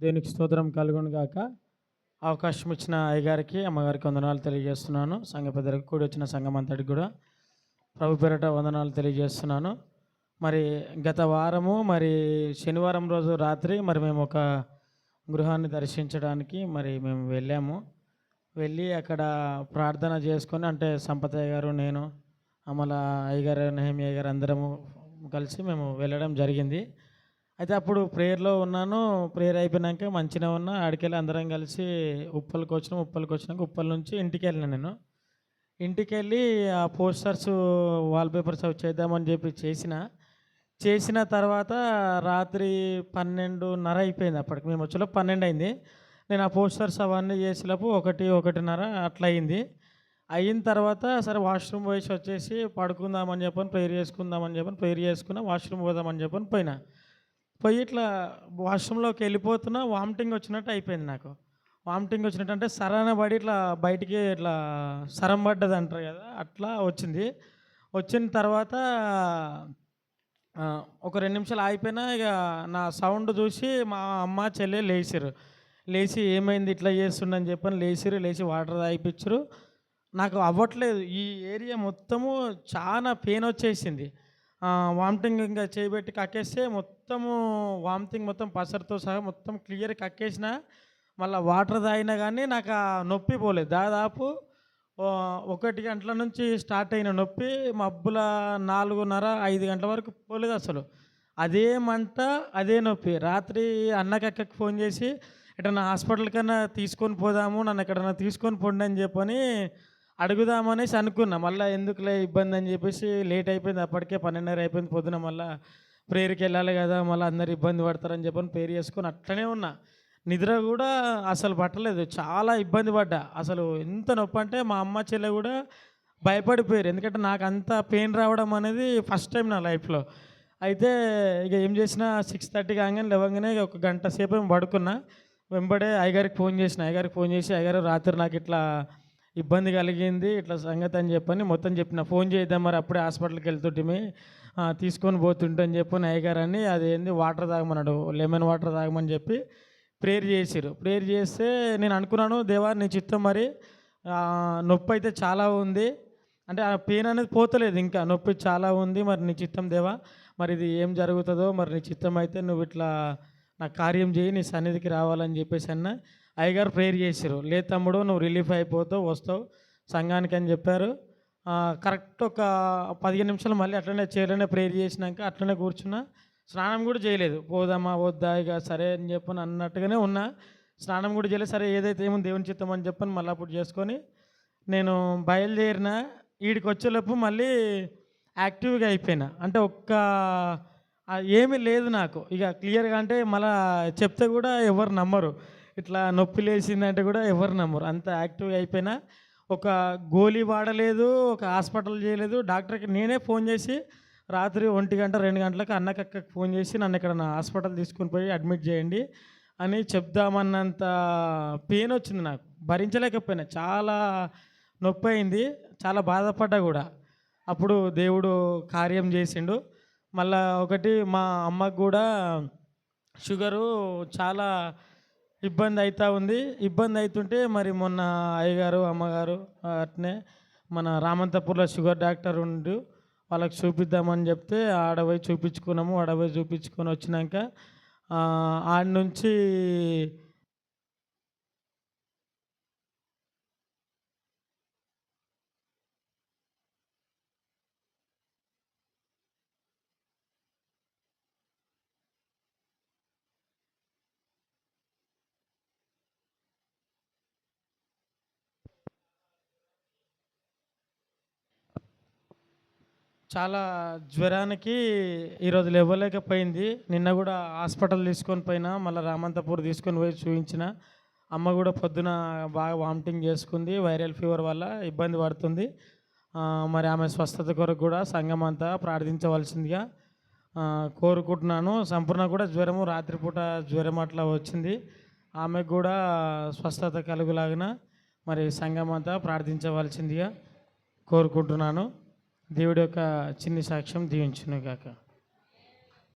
దేవునికి స్తోత్రం కలుగును గాక. అవకాశం ఇచ్చిన అయ్యగారికి, అమ్మగారికి వందనాలు తెలియజేస్తున్నాను. సంఘ పెద్దలకు కూడి వచ్చిన సంఘం అంతటికి కూడా ప్రభు పేరట వందనాలు తెలియజేస్తున్నాను. మరి గత వారము శనివారం రోజు రాత్రి మేము ఒక గృహాన్ని దర్శించడానికి మేము వెళ్ళాము. వెళ్ళి అక్కడ ప్రార్థన చేసుకొని, అంటే సంపతయ్య గారు, నేను, అమల అయ్యగారు, నెహమి అయ్యగారు అందరము కలిసి మేము వెళ్ళడం జరిగింది. అయితే అప్పుడు ప్రేయర్లో ఉన్నాను. ప్రేయర్ అయిపోయినాక మంచిగా ఉన్నా. ఆడికెళ్ళి అందరం కలిసి ఉప్పల్కి వచ్చినాక ఉప్పల్ నుంచి ఇంటికి వెళ్ళిన నేను. ఇంటికెళ్ళి ఆ పోస్టర్స్, వాల్పేపర్స్ అవి చేద్దామని చెప్పి చేసిన తర్వాత రాత్రి 12:30 అయిపోయింది. అప్పటికి మేము వచ్చేలోపు 12 అయింది. నేను ఆ పోస్టర్స్ అవన్నీ చేసేలోపు 1:30 అట్లా అయింది. అయిన తర్వాత సరే వాష్రూమ్ పోయేసి వచ్చేసి పడుకుందామని చెప్పని ప్రేయర్ చేసుకున్నా. వాష్రూమ్ పోదామని చెప్పని పోయి ఇట్లా వాష్రూమ్లోకి వెళ్ళిపోతున్నా. వామిటింగ్ వచ్చినట్టు అయిపోయింది నాకు. వామిటింగ్ వచ్చినట్టు అంటే సరాన పడి ఇట్లా బయటికి ఇట్లా సరం పడ్డది అంటారు కదా, అట్లా వచ్చింది. వచ్చిన తర్వాత ఒక 2 నిమిషాలు ఆగిపోయినా. ఇక నా సౌండ్ చూసి మా అమ్మ చెల్లె లేచి ఏమైంది ఇట్లా చేస్తుండని చెప్పని లేచి వాటర్ తాగిపించరు. నాకు అవ్వట్లేదు. ఈ ఏరియా మొత్తము చాలా పెయిన్ వచ్చేసింది. వామిటింగ్ ఇంకా చేయబెట్టి కక్కేస్తే మొత్తము వామిటింగ్ మొత్తం పసరుతో సహా మొత్తం క్లియర్ కక్కేసిన. మళ్ళీ వాటర్ తాగినా కానీ నాకు ఆ నొప్పి పోలేదు. దాదాపు 1 గంటల నుంచి స్టార్ట్ అయిన నొప్పి మబ్బుల 4:30-5 గంటల వరకు పోలేదు అసలు. అదే మంట, అదే నొప్పి. రాత్రి అన్నకక్కకి ఫోన్ చేసి ఎటన్నా హాస్పిటల్ కన్నా తీసుకొని పోదాము, నన్ను ఎక్కడన్నా తీసుకొని పోండి అని చెప్పని అడుగుదామనేసి అనుకున్నా. మళ్ళీ ఎందుకులే ఇబ్బంది అని చెప్పేసి లేట్ అయిపోయింది. అప్పటికే 12:30 అయిపోయింది. పొద్దున మళ్ళీ ప్రేయర్కి వెళ్ళాలి కదా, మళ్ళీ అందరు ఇబ్బంది పడతారని చెప్పని ప్రేయర్ చేసుకొని అట్లనే ఉన్నా. నిద్ర కూడా అసలు పట్టలేదు. చాలా ఇబ్బంది పడ్డా. అసలు ఎంత నొప్పి అంటే మా అమ్మ చెల్లె కూడా భయపడిపోయారు. ఎందుకంటే నాకు అంత పెయిన్ రావడం అనేది ఫస్ట్ టైం నా లైఫ్లో. అయితే ఇక ఏం చేసినా 6:30 కాగానే లేవగానే ఒక గంట సేపు పడుకున్నా. వెంబడే అయ్యగారికి ఫోన్ చేసి అయ్యగారు రాత్రి నాకు ఇట్లా ఇబ్బంది కలిగింది, ఇట్లా సంగతి అని చెప్పని మొత్తం చెప్పిన. ఫోన్ చేద్దాం, మరి అప్పుడే హాస్పిటల్కి వెళ్తుంటే తీసుకొని పోతుంటే అని చెప్పని అయ్యగారని అదేంది వాటర్ తాగమన్నాడు, లెమన్ వాటర్ తాగమని చెప్పి ప్రేయర్ చేసిరు. ప్రేయర్ చేస్తే నేను అనుకున్నాను, దేవా నీ చిత్తం, మరి నొప్పి అయితే చాలా ఉంది, అంటే ఆ పెయిన్ అనేది పోతలేదు, ఇంకా నొప్పి చాలా ఉంది, మరి నీ చిత్తం దేవా, మరి ఇది ఏం జరుగుతుందో, మరి నీ చిత్తం అయితే నువ్వు ఇట్లా నా కార్యం చేయి, నీ సన్నిధికి రావాలని చెప్పేసి అయ్యగారు ప్రేయర్ చేశారు. లే తమ్ముడు, నువ్వు రిలీఫ్ అయిపోతావు, వస్తావు సంఘానికి అని చెప్పారు. కరెక్ట్ ఒక 15 నిమిషాలు మళ్ళీ అట్లనే చైర్లోనే ప్రేయర్ చేసినాక అట్లనే కూర్చున్నా. స్నానం కూడా చేయలేదు. పోదామా వద్దా, ఇక సరే అని చెప్పని అన్నట్టుగానే ఉన్నా. స్నానం కూడా చేయలేదు. సరే ఏదైతే ఏముంది దేవుని చిత్తం అని చెప్పని మళ్ళీ అప్పుడు చేసుకొని నేను బయలుదేరిన. వీడికి వచ్చేలోపు మళ్ళీ యాక్టివ్గా అయిపోయినా. అంటే ఏమీ లేదు నాకు ఇక క్లియర్గా. అంటే మళ్ళీ చెప్తే కూడా ఎవరు నమ్మరు. ఇట్లా నొప్పి లేచిందంటే కూడా ఎవరు నమ్మరు. అంత యాక్టివ్గా అయిపోయినా. ఒక గోళీ వాడలేదు, ఒక హాస్పిటల్ చేయలేదు. డాక్టర్కి నేనే ఫోన్ చేసి రాత్రి 1 గంట 2 గంటలకు అన్నకక్కకి ఫోన్ చేసి నన్ను ఇక్కడ నా హాస్పిటల్ తీసుకొని పోయి అడ్మిట్ చేయండి అని చెప్దామన్నంత పెయిన్ వచ్చింది నాకు. భరించలేకపోయినా. చాలా నొప్పి అయింది. చాలా బాధపడ్డా కూడా. అప్పుడు దేవుడు కార్యం చేసిండు. మళ్ళా ఒకటి మా అమ్మకు కూడా షుగరు చాలా ఇబ్బంది అవుతూ ఉంది. ఇబ్బంది అవుతుంటే మరి మొన్న అయ్యగారు, అమ్మగారు అట్నే మన రామంతపూర్లో షుగర్ డాక్టర్ ఉండు, వాళ్ళకి చూపిద్దామని చెప్తే ఆడపోయి చూపించుకున్నాము. ఆడపోయి చూపించుకొని వచ్చినాక ఆడ నుంచి చాలా జ్వరానికి ఈరోజు లేవలేకపోయింది. నిన్న కూడా హాస్పిటల్ తీసుకొని పోయినా. మళ్ళీ రామంతపూర్ తీసుకొని పోయి చూపించిన. అమ్మ కూడా పొద్దున బాగా వామిటింగ్ చేసుకుంది. వైరల్ ఫీవర్ వల్ల ఇబ్బంది పడుతుంది. మరి ఆమె స్వస్థత కొరకు కూడా సంఘం అంతా ప్రార్థించవలసిందిగా కోరుకుంటున్నాను. సంపూర్ణ కూడా రాత్రిపూట జ్వరం అట్లా వచ్చింది. ఆమెకు కూడా స్వస్థత కలుగులాగిన మరి సంఘం అంతా ప్రార్థించవలసిందిగా కోరుకుంటున్నాను. దేవుడి యొక్క చిన్ని సాక్ష్యం దీవించును గాక.